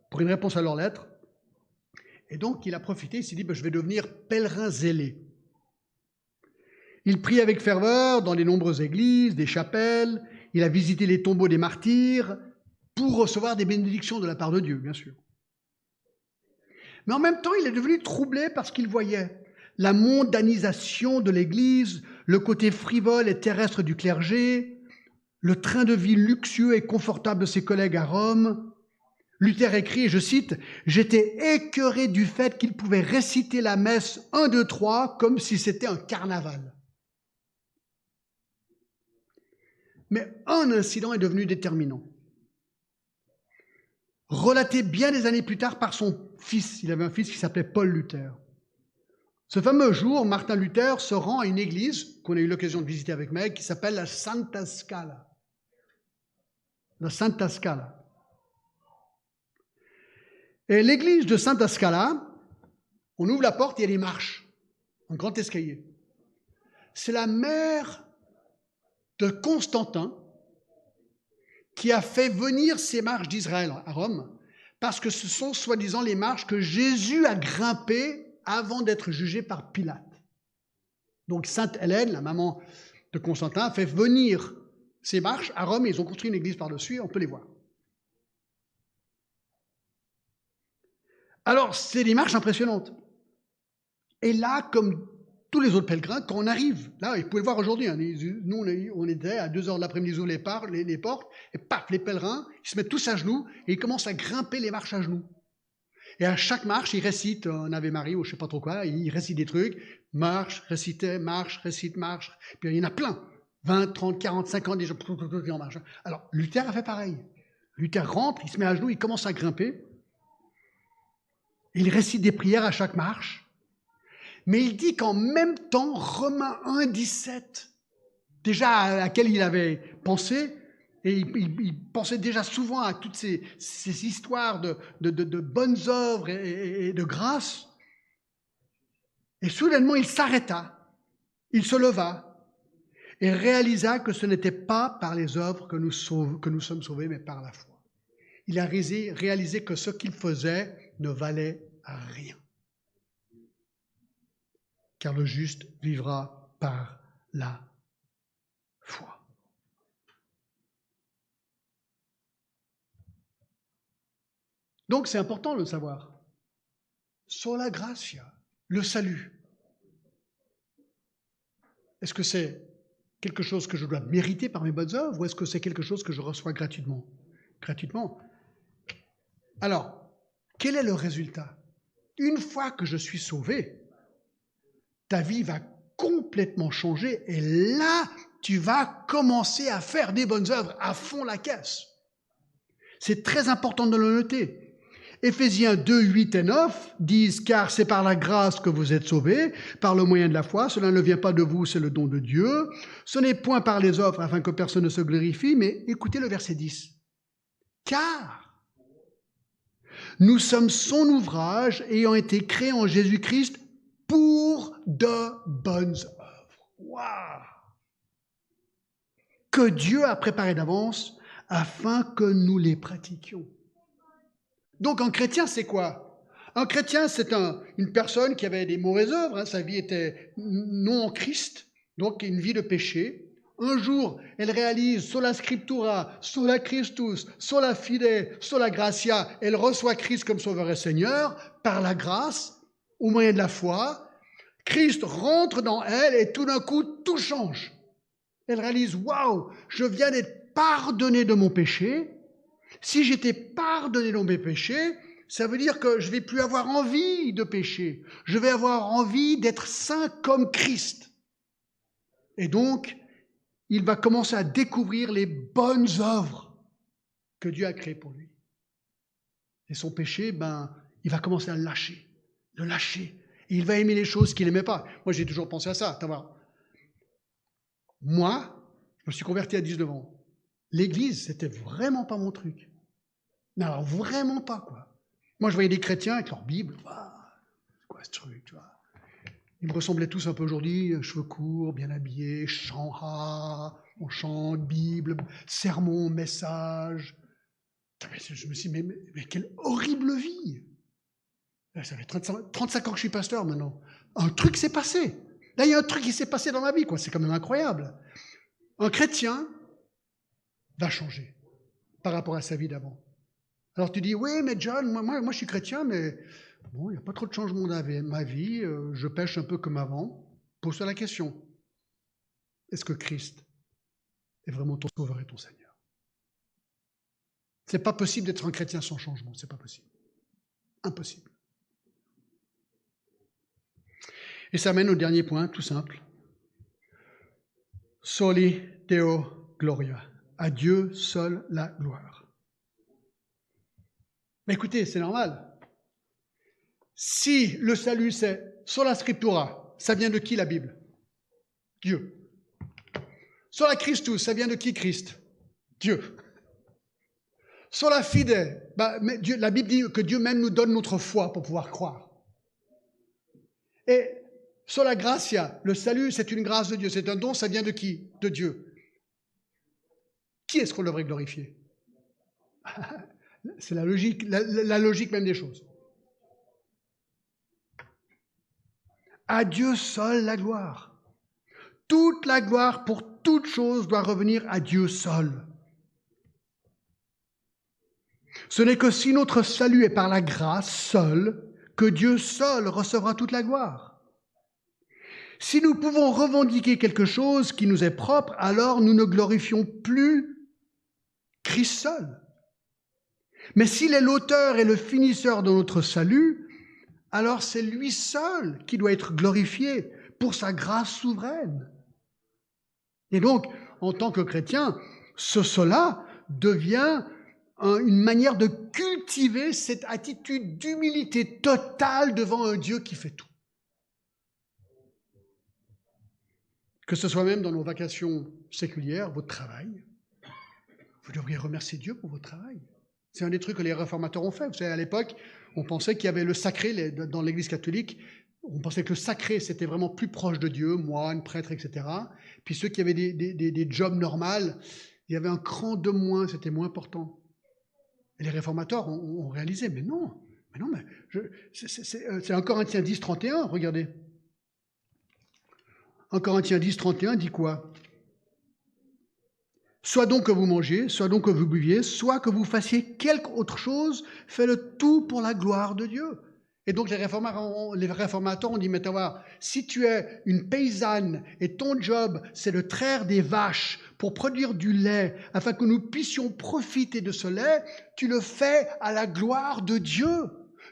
pour une réponse à leur lettre. Et donc, il a profité, il s'est dit, je vais devenir pèlerin zélé. Il prie avec ferveur dans les nombreuses églises, des chapelles, il a visité les tombeaux des martyrs pour recevoir des bénédictions de la part de Dieu, bien sûr. Mais en même temps, il est devenu troublé parce qu'il voyait la mondanisation de l'Église, le côté frivole et terrestre du clergé, le train de vie luxueux et confortable de ses collègues à Rome. Luther écrit, et je cite, « J'étais écœuré du fait qu'il pouvait réciter la messe 1, 2, 3 comme si c'était un carnaval. » Mais un incident est devenu déterminant. Relaté bien des années plus tard par son fils. Il avait un fils qui s'appelait Paul Luther. Ce fameux jour, Martin Luther se rend à une église qu'on a eu l'occasion de visiter avec Meg, qui s'appelle la Santa Scala. La Santa Scala. Et l'église de Santa Scala, on ouvre la porte, il y a des marches, un grand escalier. C'est la mère de Constantin qui a fait venir ces marches d'Israël à Rome, parce que ce sont soi-disant les marches que Jésus a grimpées avant d'être jugé par Pilate. Donc Sainte Hélène, la maman de Constantin, a fait venir ces marches à Rome et ils ont construit une église par-dessus et on peut les voir. Alors, c'est des marches impressionnantes. Et là, comme tous les autres pèlerins, quand on arrive, là, vous pouvez le voir aujourd'hui, nous, on était à 2 heures de l'après-midi, ils ouvrent les portes, et paf, les pèlerins, ils se mettent tous à genoux, et ils commencent à grimper les marches à genoux. Et à chaque marche, ils récitent un Ave Maria, ou je ne sais pas trop quoi, ils récitent des trucs, marche, réciter, marche, récite, marche, puis il y en a plein, 20, 30, 40, 50, des gens qui en marche. Alors, Luther a fait pareil. Luther rentre, il se met à genoux, il commence à grimper, il récite des prières à chaque marche, mais il dit qu'en même temps, Romains 1, 17, déjà à laquelle il avait pensé, et il pensait déjà souvent à toutes ces histoires de bonnes œuvres et de grâce, et soudainement il s'arrêta, il se leva, et réalisa que ce n'était pas par les œuvres que nous sommes sauvés, mais par la foi. Il a réalisé que ce qu'il faisait ne valait rien. Car le juste vivra par la foi. Donc c'est important de le savoir. Sola gratia, le salut. Est-ce que c'est quelque chose que je dois mériter par mes bonnes œuvres ou est-ce que c'est quelque chose que je reçois gratuitement? Gratuitement. Alors, quel est le résultat? Une fois que je suis sauvé, ta vie va complètement changer et là, tu vas commencer à faire des bonnes œuvres à fond la caisse. C'est très important de le noter. Éphésiens 2, 8 et 9 disent « Car c'est par la grâce que vous êtes sauvés, par le moyen de la foi, cela ne vient pas de vous, c'est le don de Dieu. Ce n'est point par les œuvres afin que personne ne se glorifie, mais écoutez le verset 10. Car nous sommes son ouvrage ayant été créés en Jésus-Christ pour de bonnes œuvres. Waouh! Que Dieu a préparé d'avance afin que nous les pratiquions. Donc un chrétien, c'est quoi? Un chrétien, c'est une personne qui avait des mauvaises œuvres, sa vie était non en Christ, donc une vie de péché. Un jour, elle réalise sola scriptura, sola Christus, sola fide, sola gratia. Elle reçoit Christ comme sauveur et Seigneur par la grâce, au moyen de la foi. Christ rentre dans elle et tout d'un coup, tout change. Elle réalise, waouh, je viens d'être pardonné de mon péché. Si j'étais pardonné de mes péchés, ça veut dire que je ne vais plus avoir envie de pécher. Je vais avoir envie d'être saint comme Christ. Et donc, il va commencer à découvrir les bonnes œuvres que Dieu a créées pour lui. Et son péché, il va commencer à le lâcher. Et il va aimer les choses qu'il n'aimait pas. Moi, j'ai toujours pensé à ça. Moi, je me suis converti à 19 ans. L'église, c'était vraiment pas mon truc. Mais alors, vraiment pas, quoi. Moi, je voyais des chrétiens avec leur Bible. C'est quoi ce truc, tu vois? Ils me ressemblaient tous un peu aujourd'hui, cheveux courts, bien habillés, chant, on chante, Bible, sermon, message. Je me suis dit, mais quelle horrible vie! Ça fait 35 ans que je suis pasteur maintenant. Un truc s'est passé. Là, il y a un truc qui s'est passé dans ma vie, quoi. C'est quand même incroyable. Un chrétien va changer par rapport à sa vie d'avant. Alors tu dis, oui, mais John, moi je suis chrétien, mais bon, il n'y a pas trop de changement dans ma vie, je pêche un peu comme avant. Pose-toi la question. Est-ce que Christ est vraiment ton sauveur et ton Seigneur? C'est pas possible d'être un chrétien sans changement, c'est pas possible. Impossible. Et ça mène au dernier point, tout simple. Soli Deo Gloria. À Dieu seul la gloire. Mais écoutez, c'est normal. Si le salut c'est sola scriptura, ça vient de qui la Bible? Dieu. Sola Christus, ça vient de qui Christ? Dieu. Sola fide, mais Dieu, la Bible dit que Dieu même nous donne notre foi pour pouvoir croire. Et sola gratia, le salut c'est une grâce de Dieu, c'est un don, ça vient de qui? De Dieu. Qui est-ce qu'on devrait glorifier? C'est la logique, la logique même des choses. À Dieu seul la gloire. Toute la gloire pour toute chose doit revenir à Dieu seul. Ce n'est que si notre salut est par la grâce seule que Dieu seul recevra toute la gloire. Si nous pouvons revendiquer quelque chose qui nous est propre, alors nous ne glorifions plus Christ seul. Mais s'il est l'auteur et le finisseur de notre salut, alors c'est lui seul qui doit être glorifié pour sa grâce souveraine. Et donc, en tant que chrétien, cela devient une manière de cultiver cette attitude d'humilité totale devant un Dieu qui fait tout. Que ce soit même dans nos vacations séculières, votre travail, vous devriez remercier Dieu pour votre travail. C'est un des trucs que les réformateurs ont fait. Vous savez, à l'époque, on pensait qu'il y avait le sacré dans l'Église catholique. On pensait que le sacré, c'était vraiment plus proche de Dieu, moine, prêtre, etc. Puis ceux qui avaient des jobs normaux, il y avait un cran de moins, c'était moins important. Et les réformateurs ont réalisé, mais c'est 1 Corinthiens 10, 31, regardez. 1 Corinthiens 10, 31 dit quoi? Soit donc que vous mangiez, soit donc que vous buviez, soit que vous fassiez quelque autre chose, faites-le tout pour la gloire de Dieu. Et donc les réformateurs ont dit, mais voir, si tu es une paysanne et ton job c'est de traire des vaches pour produire du lait, afin que nous puissions profiter de ce lait, tu le fais à la gloire de Dieu.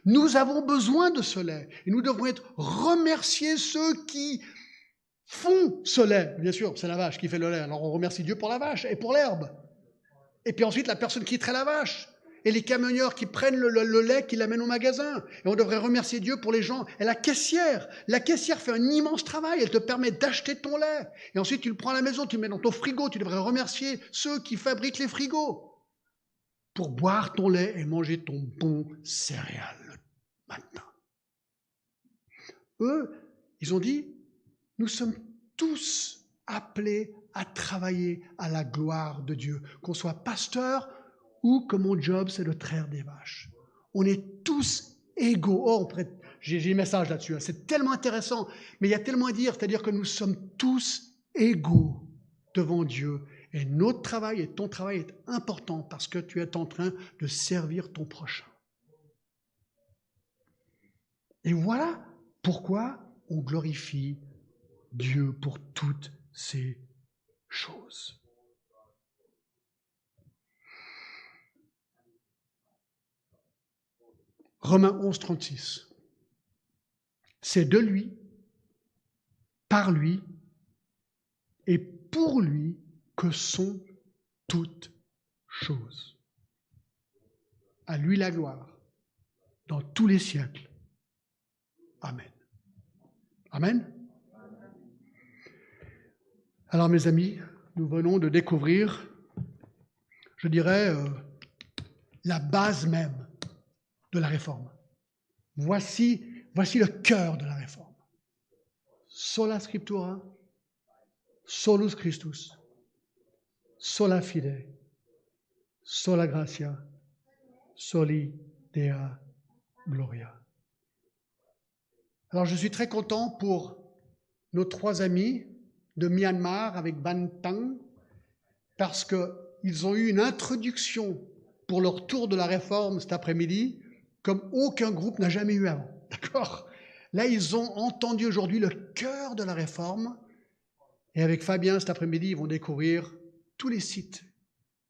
Nous avons besoin de ce lait et nous devons remercier ceux qui font ce lait. Bien sûr, c'est la vache qui fait le lait. Alors on remercie Dieu pour la vache et pour l'herbe. Et puis ensuite, la personne qui traite la vache. Et les camionneurs qui prennent le lait, qui l'amènent au magasin. Et on devrait remercier Dieu pour les gens. Et la caissière fait un immense travail. Elle te permet d'acheter ton lait. Et ensuite, tu le prends à la maison, tu le mets dans ton frigo. Tu devrais remercier ceux qui fabriquent les frigos pour boire ton lait et manger ton bon céréal le matin. Eux, Ils ont dit, nous sommes tous appelés à travailler à la gloire de Dieu, qu'on soit pasteur ou que mon job, c'est de traire des vaches. On est tous égaux. Oh, j'ai un message là-dessus, hein. C'est tellement intéressant, mais il y a tellement à dire, c'est-à-dire que nous sommes tous égaux devant Dieu. Et notre travail et ton travail est important parce que tu es en train de servir ton prochain. Et voilà pourquoi on glorifie Dieu pour toutes ces choses. Romains 11, 36. C'est de lui, par lui et pour lui que sont toutes choses. À lui la gloire, dans tous les siècles. Amen. Amen. Alors mes amis, nous venons de découvrir, je dirais, la base même de la réforme. Voici le cœur de la réforme. Sola scriptura, solus Christus, sola fide, sola gratia, soli Dea gloria. Alors je suis très content pour nos 3 amis de Myanmar avec Ban Tang, parce qu'ils ont eu une introduction pour leur tour de la réforme cet après-midi, comme aucun groupe n'a jamais eu avant. D'accord ? Là, ils ont entendu aujourd'hui le cœur de la réforme, et avec Fabien cet après-midi, ils vont découvrir tous les sites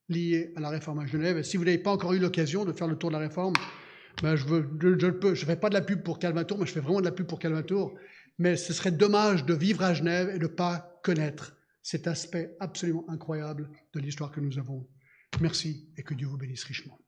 liés à la réforme à Genève. Et si vous n'avez pas encore eu l'occasion de faire le tour de la réforme, ben je ne fais pas de la pub pour Calvin Tour, mais je fais vraiment de la pub pour Calvin Tour. Mais ce serait dommage de vivre à Genève et de ne pas connaître cet aspect absolument incroyable de l'histoire que nous avons. Merci et que Dieu vous bénisse richement.